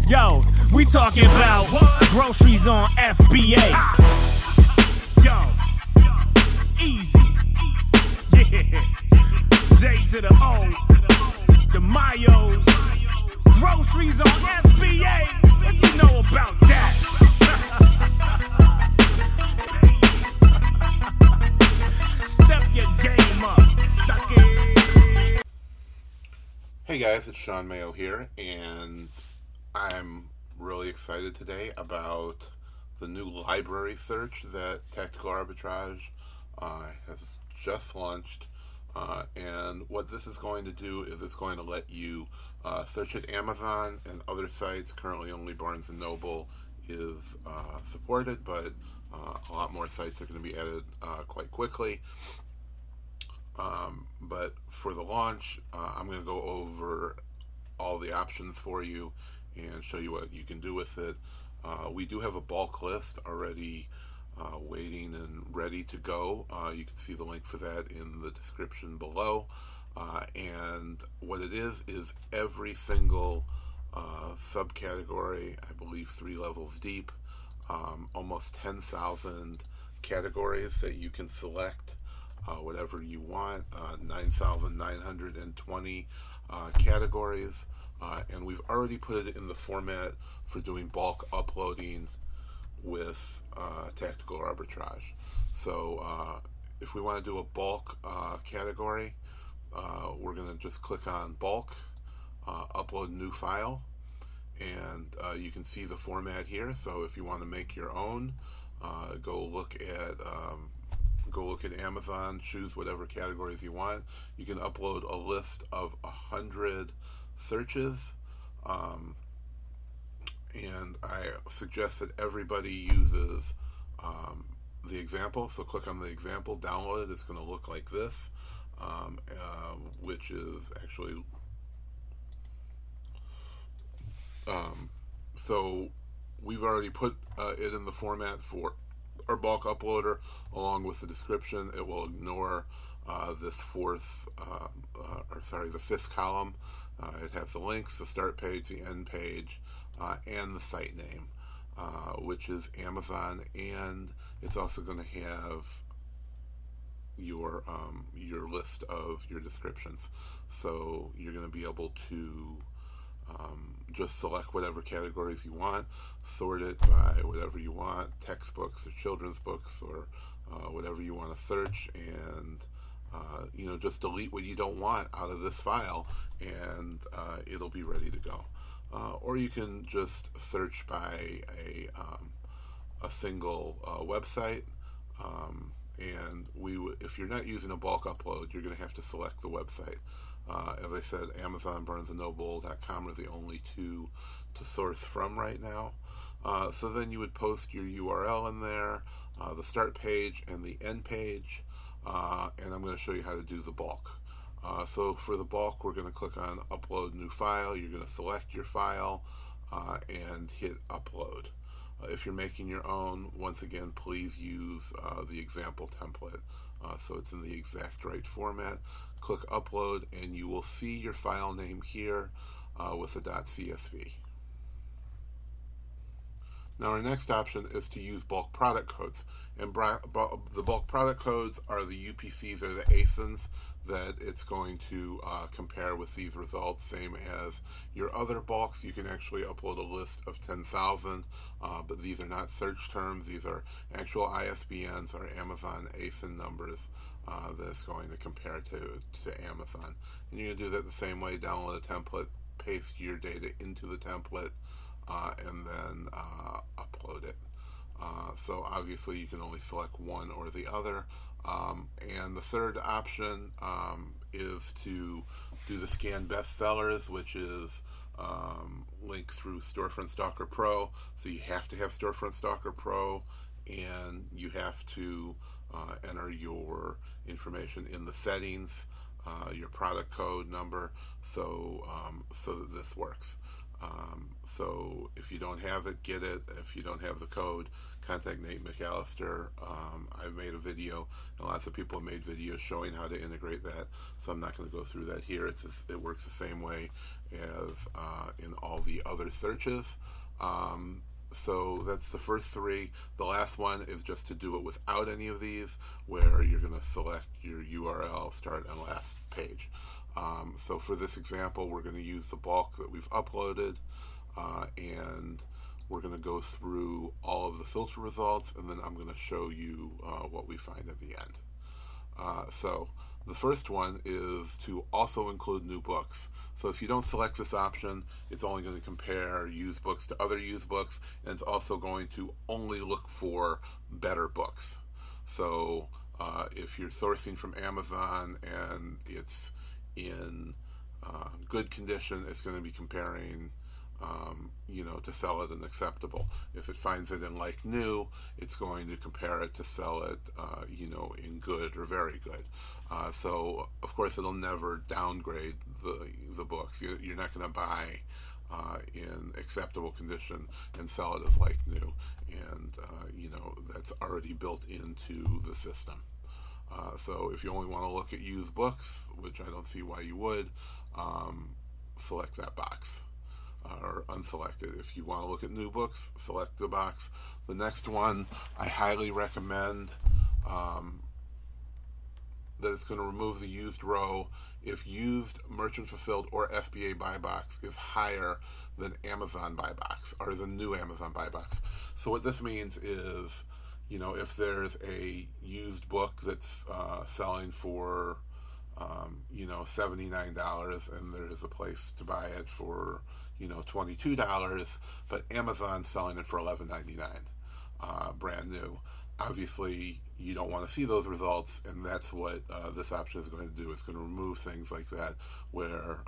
Yo, we talking about groceries on FBA. Yo, easy. Yeah. J to the O, the Mayos. Groceries on FBA. What you know about that? Step your game up, suck it. Hey guys, it's Shawn Mayo here, and I'm really excited today about the new library search that Tactical Arbitrage has just launched. And what this is going to do is it's going to let you search at Amazon and other sites. Currently only Barnes & Noble is supported, but a lot more sites are going to be added quite quickly. But for the launch, I'm going to go over all the options for you and show you what you can do with it. We do have a bulk list already waiting and ready to go. You can see the link for that in the description below. And what it is every single subcategory, I believe 3 levels deep, almost 10,000 categories that you can select whatever you want, 9,920 categories, and we've already put it in the format for doing bulk uploading with Tactical Arbitrage. So if we want to do a bulk category, we're going to just click on bulk, upload new file, and you can see the format here. So if you want to make your own, go look at Amazon, choose whatever categories you want. You can upload a list of 100 searches, and I suggest that everybody uses the example. So click on the example, download it. It's going to look like this, which is actually so we've already put it in the format for our bulk uploader along with the description. It will ignore this the fifth column. It has the links, the start page, the end page, and the site name, which is Amazon, and it's also going to have your list of your descriptions. So you're going to be able to just select whatever categories you want, sort it by whatever you want, textbooks or children's books or whatever you want to search, and just delete what you don't want out of this file, and it'll be ready to go. Or you can just search by a single website, and if you're not using a bulk upload, you're going to have to select the website. As I said, Amazon, BarnesandNoble.com are the only two to source from right now. So then you would post your URL in there, the start page and the end page, and I'm going to show you how to do the bulk. So for the bulk, we're going to click on Upload New File. You're going to select your file and hit Upload. If you're making your own, once again, please use the example template so it's in the exact right format. Click Upload, and you will see your file name here with a .csv. Now our next option is to use bulk product codes, and the bulk product codes are the UPCs or the ASINs that it's going to compare with these results, same as your other bulks. You can actually upload a list of 10,000, but these are not search terms. These are actual ISBNs or Amazon ASIN numbers that it's going to compare to Amazon. And you're going to do that the same way. Download a template, paste your data into the template, and then upload it. So obviously you can only select one or the other. And the third option is to do the scan bestsellers, which is linked through Storefront Stalker Pro. So you have to have Storefront Stalker Pro, and you have to enter your information in the settings, your product code number, so that this works. So if you don't have it, get it. If you don't have the code, contact Nate McAllister. I've made a video, and lots of people have made videos showing how to integrate that, so I'm not going to go through that here. It works the same way as in all the other searches. So that's the first three. The last one is just to do it without any of these, where you're going to select your URL, start and last page. So for this example, we're going to use the bulk that we've uploaded, and we're going to go through all of the filter results, and then I'm going to show you what we find at the end. So the first one is to also include new books. So if you don't select this option, it's only going to compare used books to other used books, and it's also going to only look for better books. So if you're sourcing from Amazon and it's in good condition, it's going to be comparing to sell it in acceptable. If it finds it in like new, it's going to compare it to sell it in good or very good. So of course it'll never downgrade the books. You're not going to buy in acceptable condition and sell it as like new, and that's already built into the system. So if you only want to look at used books, which I don't see why you would, select that box. Or unselect it. If you want to look at new books, select the box. The next one, I highly recommend that it's going to remove the used row if used, merchant fulfilled, or FBA buy box is higher than Amazon buy box, or the new Amazon buy box. So what this means is, if there's a used book that's selling for $79, and there's a place to buy it for $22, but Amazon's selling it for $11.99, brand new. Obviously, you don't want to see those results, and that's what this option is going to do. It's going to remove things like that, where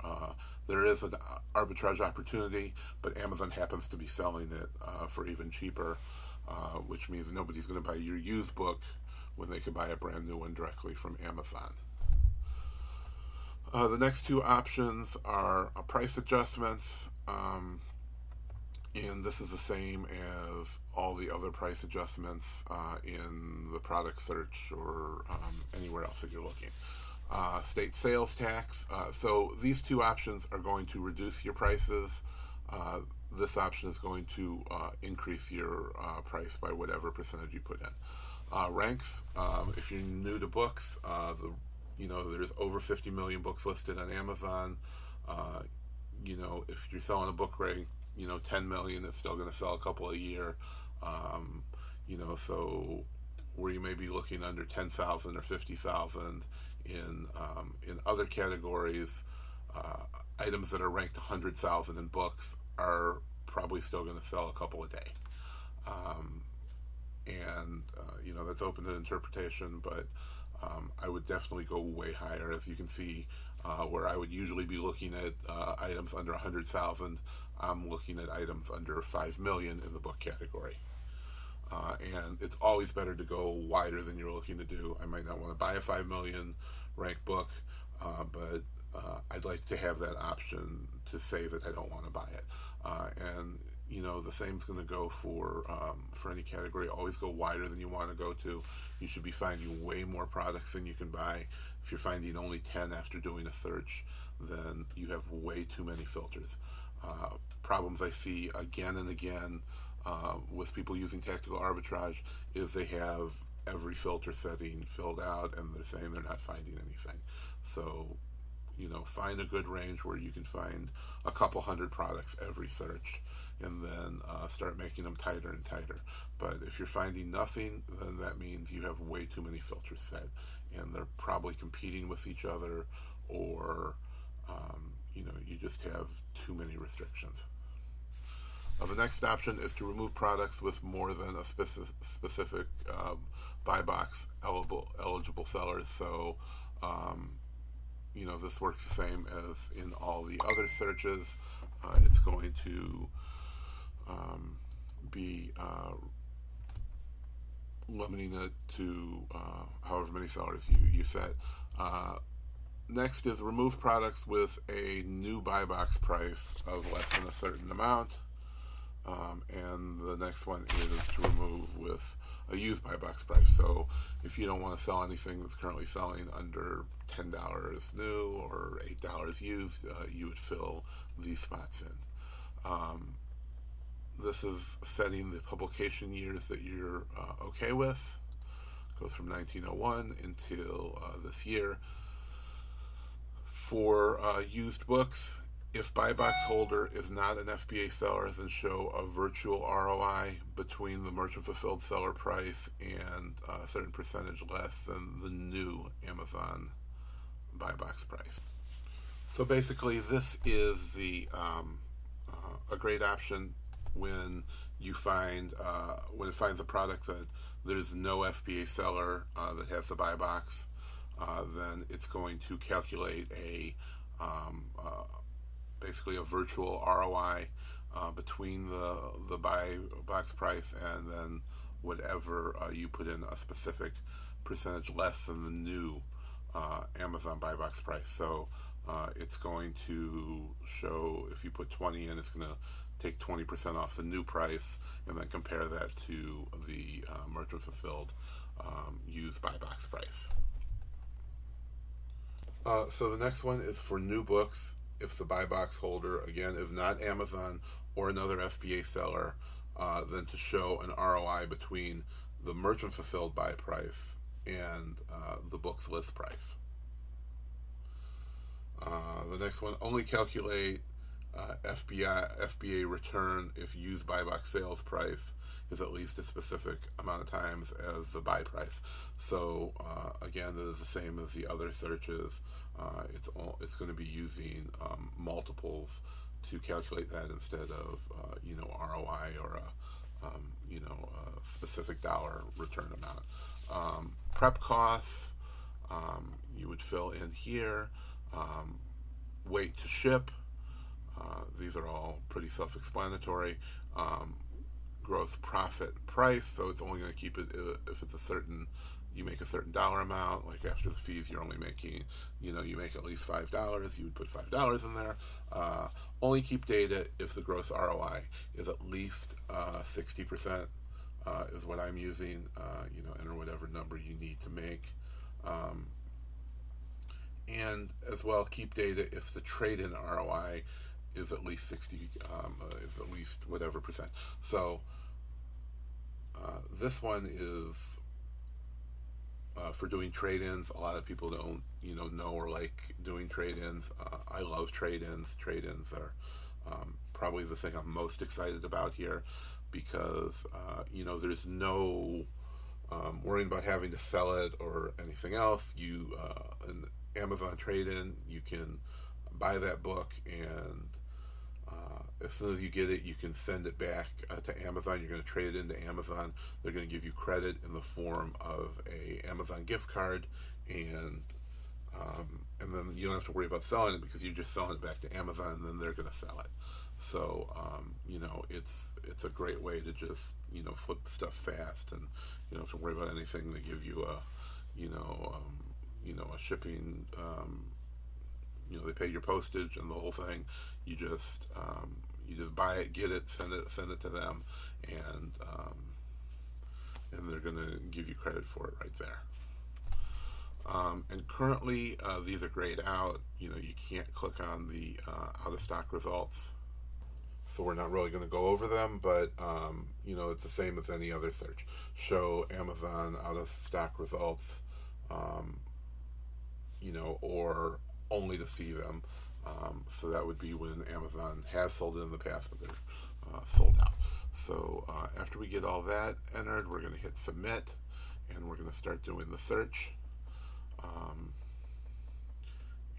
there is an arbitrage opportunity, but Amazon happens to be selling it for even cheaper, which means nobody's going to buy your used book when they can buy a brand new one directly from Amazon. The next two options are price adjustments, and this is the same as all the other price adjustments in the product search or anywhere else that you're looking. State sales tax. So these two options are going to reduce your prices. This option is going to increase your price by whatever percentage you put in. Ranks. If you're new to books, there's over 50 million books listed on Amazon. If you're selling a book rate, 10 million, it's still going to sell a couple a year. So where you may be looking under 10,000 or 50,000 in other categories, items that are ranked 100,000 in books are probably still going to sell a couple a day. That's open to interpretation, but I would definitely go way higher. As you can see, where I would usually be looking at items under 100,000, I'm looking at items under 5 million in the book category. And it's always better to go wider than you're looking to do. I might not want to buy a 5 million ranked book, but I'd like to have that option to say that I don't want to buy it. And the same's going to go for any category. Always go wider than you want to go to. You should be finding way more products than you can buy. If you're finding only 10 after doing a search, then you have way too many filters. Problems I see again and again with people using Tactical Arbitrage is they have every filter setting filled out, and they're saying they're not finding anything. So find a good range where you can find a couple hundred products every search, and then start making them tighter and tighter. But if you're finding nothing, then that means you have way too many filters set, and they're probably competing with each other, or you just have too many restrictions. The next option is to remove products with more than a specific buy box eligible sellers. So this works the same as in all the other searches. It's going to be limiting it to however many sellers you set. Next is remove products with a new buy box price of less than a certain amount. And the next one is to remove with a used buy box price. So if you don't want to sell anything that's currently selling under $10 new or $8 used, you would fill these spots in. This is setting the publication years that you're okay with. Goes from 1901 until this year. For used books, if buy box holder is not an FBA seller, then show a virtual ROI between the merchant fulfilled seller price and a certain percentage less than the new Amazon buy box price. So basically, this is the a great option when you find when it finds a product that there's no FBA seller that has the buy box. Then it's going to calculate a basically a virtual ROI between the buy box price and then whatever you put in a specific percentage less than the new Amazon buy box price. So it's going to show, if you put 20 in, it's going to take 20% off the new price and then compare that to the merchant fulfilled used buy box price. So the next one is for new books. If the buy box holder, again, is not Amazon or another FBA seller, then to show an ROI between the merchant fulfilled buy price and the book's list price. The next one, only calculate FBA return if used buy box sales price is at least a specific amount of times as the buy price. So again, this is the same as the other searches. It's going to be using multiples to calculate that instead of ROI or a specific dollar return amount. Prep costs you would fill in here. Weight to ship. These are all pretty self-explanatory. Gross profit price, so it's only going to keep it if it's you make a certain dollar amount, like after the fees you're only making, you make at least $5, you would put $5 in there. Only keep data if the gross ROI is at least 60%, is what I'm using. Enter whatever number you need to make. And as well, keep data if the trade-in ROI is at least 60, is at least whatever percent. So this one is for doing trade-ins. A lot of people don't, know or like doing trade-ins. I love trade-ins. Trade-ins are probably the thing I'm most excited about here because, there's no worrying about having to sell it or anything else. An Amazon trade-in, you can buy that book and as soon as you get it, you can send it back to Amazon. You're going to trade it into Amazon. They're going to give you credit in the form of a Amazon gift card, and then you don't have to worry about selling it because you're just selling it back to Amazon, and then they're going to sell it. So it's a great way to just flip the stuff fast, and you don't have to worry about anything. They give you a shipping. They pay your postage and the whole thing. You just buy it, get it, send it to them, and they're going to give you credit for it right there. And currently, these are grayed out. You can't click on the out of stock results, so we're not really going to go over them. But it's the same as any other search. Show Amazon out of stock results, or only to see them. So that would be when Amazon has sold it in the past, but they're sold out. So after we get all that entered, we're going to hit submit, and we're going to start doing the search.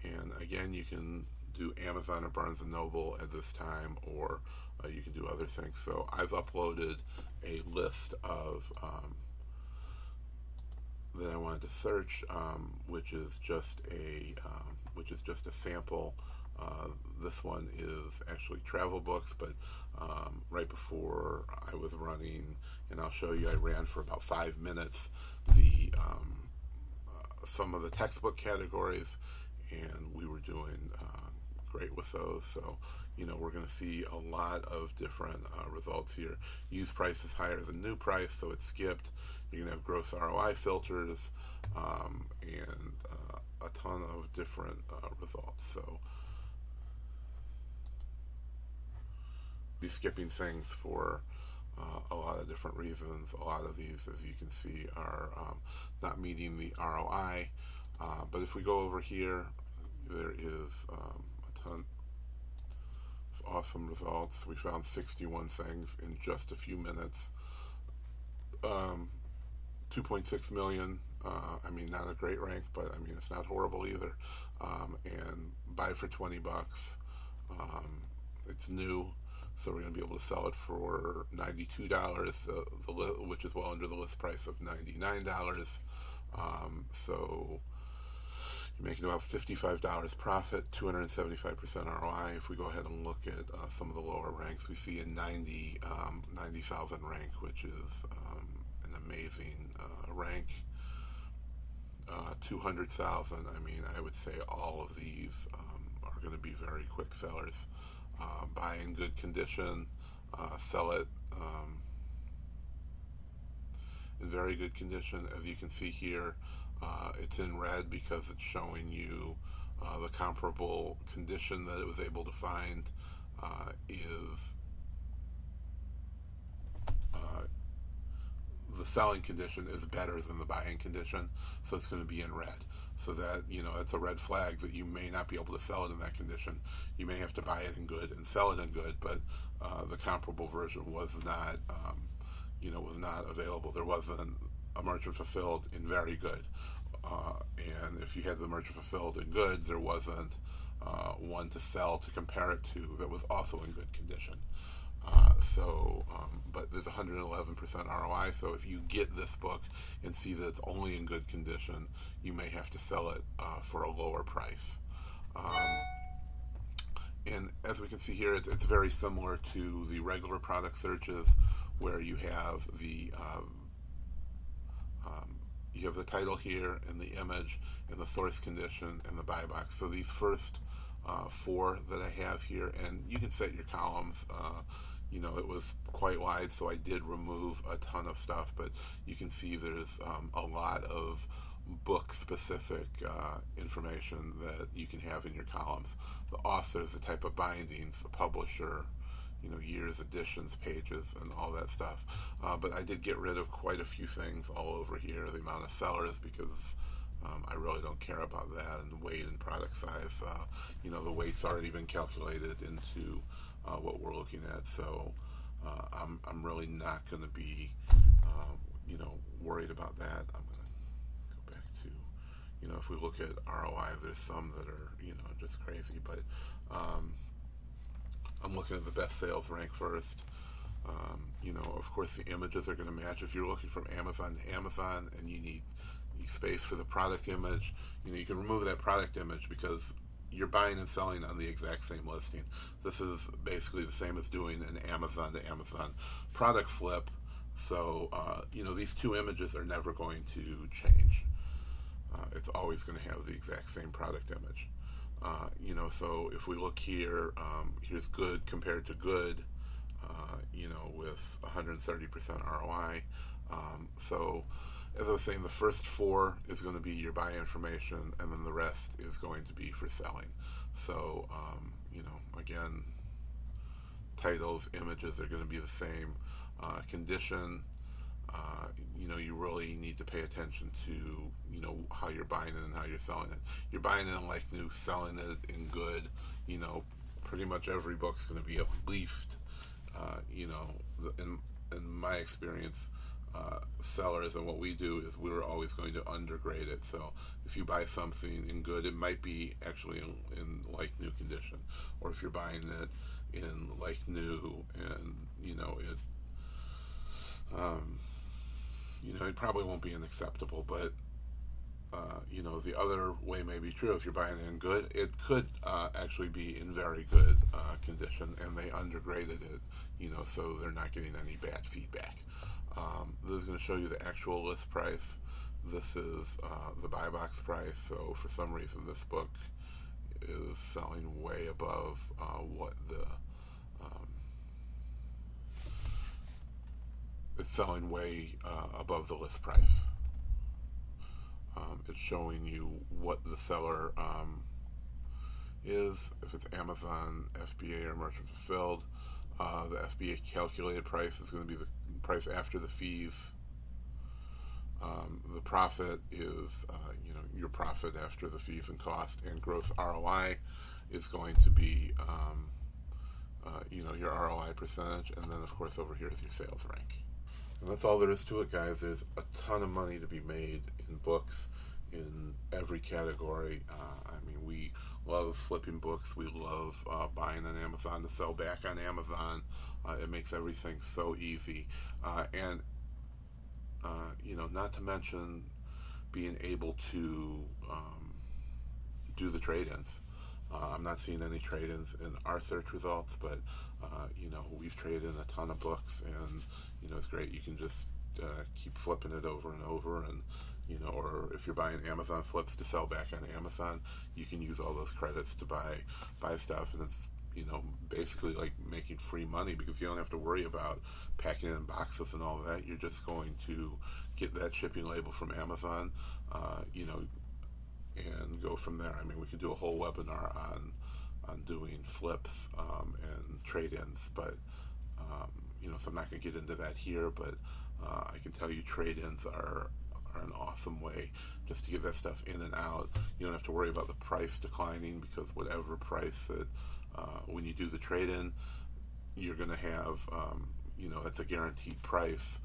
And again, you can do Amazon or Barnes & Noble at this time, or you can do other things. So I've uploaded a list of that I wanted to search, which is just a sample. This one is actually travel books, but right before I was running, and I'll show you, I ran for about 5 minutes some of the textbook categories, and we were doing great with those. So, you know, we're going to see a lot of different results here. Used price is higher than new price, so it's skipped. You're going to have gross ROI filters, and a ton of different results. So be skipping things for a lot of different reasons. A lot of these, as you can see, are not meeting the ROI. But if we go over here, there is a ton of awesome results. We found 61 things in just a few minutes. 2.6 million. I mean, not a great rank, but I mean, it's not horrible either. And buy for $20. It's new, so we're going to be able to sell it for $92, which is well under the list price of $99. So you're making about $55 profit, 275% ROI. If we go ahead and look at some of the lower ranks, we see a 90,000 rank, which is an amazing rank. 200,000. I mean, I would say all of these are going to be very quick sellers. Buy in good condition, sell it in very good condition. As you can see here, it's in red because it's showing you the comparable condition that it was able to find is the selling condition is better than the buying condition, so it's going to be in red. So that, you know, it's a red flag that you may not be able to sell it in that condition. You may have to buy it in good and sell it in good, but the comparable version was not, was not available. There wasn't a merchant fulfilled in very good, and if you had the merchant fulfilled in good, there wasn't one to sell to compare it to that was also in good condition. But there's 111% ROI, so if you get this book and see that it's only in good condition, you may have to sell it for a lower price. And as we can see here, it's very similar to the regular product searches, where you have the title here, and the image, and the source condition, and the buy box. So these first 4 that I have here, and you can set your columns. It was quite wide, so I did remove a ton of stuff, but you can see there's a lot of book-specific information that you can have in your columns. The authors, the type of bindings, the publisher, years, editions, pages, and all that stuff. But I did get rid of quite a few things all over here. The amount of sellers, because I really don't care about that, and the weight and product size. The weight's already been calculated into what we're looking at, so I'm really not going to be worried about that. I'm going to go back to, if we look at ROI, there's some that are just crazy, but I'm looking at the best sales rank first. Of course the images are going to match. If you're looking from Amazon to Amazon and you need space for the product image, you can remove that product image because you're buying and selling on the exact same listing. This is basically the same as doing an Amazon to Amazon product flip. So, these 2 images are never going to change. It's always going to have the exact same product image. So if we look here, here's good compared to good, with 130% ROI. So as I was saying, the first 4 is going to be your buy information, and then the rest is going to be for selling. So, again, titles, images are going to be the same. Condition, you really need to pay attention to, how you're buying it and how you're selling it. You're buying it in like new, selling it in good. Pretty much every book's going to be at least, in my experience, sellers, and what we do is we're always going to undergrade it. So if you buy something in good, it might be actually in like new condition, or if you're buying it in like new, and it probably won't be unacceptable, but the other way may be true. If you're buying it in good, it could actually be in very good condition, and they undergraded it, so they're not getting any bad feedback. This is going to show you the actual list price. This is the buy box price, so for some reason this book is selling way above what the it's selling way above the list price. It's showing you what the seller is, if it's Amazon, FBA, or merchant fulfilled. The FBA calculated price is going to be the price after the fees. The profit is your profit after the fees and cost, and gross ROI is going to be your ROI percentage, and then of course over here is your sales rank. And that's all there is to it, guys. There's a ton of money to be made in books in every category. We love flipping books. We love buying on Amazon to sell back on Amazon. It makes everything so easy. And not to mention being able to do the trade-ins. I'm not seeing any trade-ins in our search results, but we've traded in a ton of books, and it's great. You can just keep flipping it over and over, and or if you're buying Amazon flips to sell back on Amazon, you can use all those credits to buy stuff, and it's basically like making free money, because you don't have to worry about packing it in boxes and all of that. You're just going to get that shipping label from Amazon, and go from there. We could do a whole webinar on doing flips and trade-ins, but so I'm not going to get into that here, but I can tell you trade-ins are an awesome way just to get that stuff in and out. You don't have to worry about the price declining, because whatever price that when you do the trade-in, you're going to have it's a guaranteed price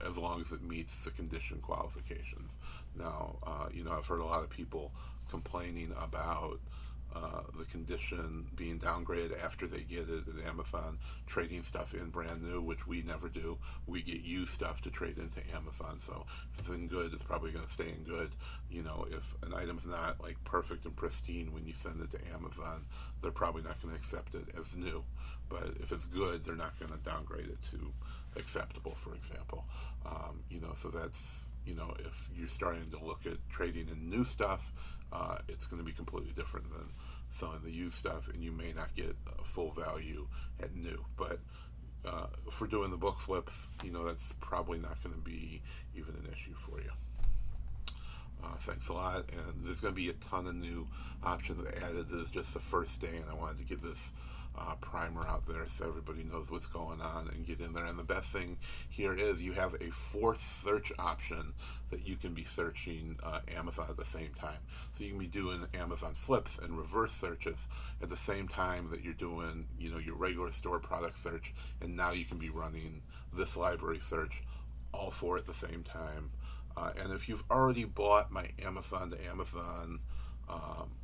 as long as it meets the condition qualifications. Now I've heard a lot of people complaining about the condition being downgraded after they get it at Amazon, trading stuff in brand new, which we never do. We get used stuff to trade into Amazon, so if it's in good, it's probably going to stay in good. If an item's not like perfect and pristine when you send it to Amazon, they're probably not going to accept it as new. But if it's good, they're not going to downgrade it to acceptable, for example. So that's, if you're starting to look at trading in new stuff, it's going to be completely different than selling the used stuff, and you may not get a full value at new. But for doing the book flips, that's probably not going to be even an issue for you. Thanks a lot, and there's going to be a ton of new options added. This is just the first day, and I wanted to get this primer out there so everybody knows what's going on and get in there. And the best thing here is you have a fourth search option that you can be searching Amazon at the same time. So you can be doing Amazon flips and reverse searches at the same time that you're doing your regular store product search, and now you can be running this library search all four at the same time. And if you've already bought my Amazon to Amazon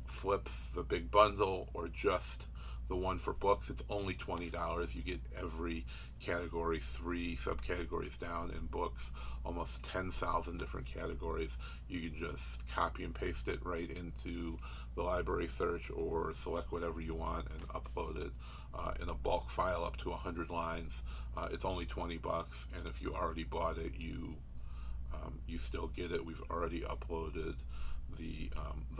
flips, the big bundle, or just the one for books, it's only $20. You get every category, 3 subcategories down in books, almost 10,000 different categories. You can just copy and paste it right into the library search, or select whatever you want and upload it in a bulk file up to 100 lines. It's only $20, and if you already bought it, you still get it. We've already uploaded the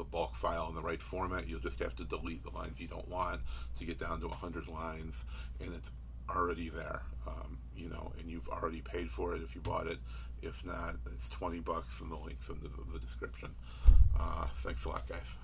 bulk file in the right format. You'll just have to delete the lines you don't want to get down to 100 lines, and it's already there. And you've already paid for it if you bought it. If not, it's $20, and the link's in the description. Thanks a lot, guys.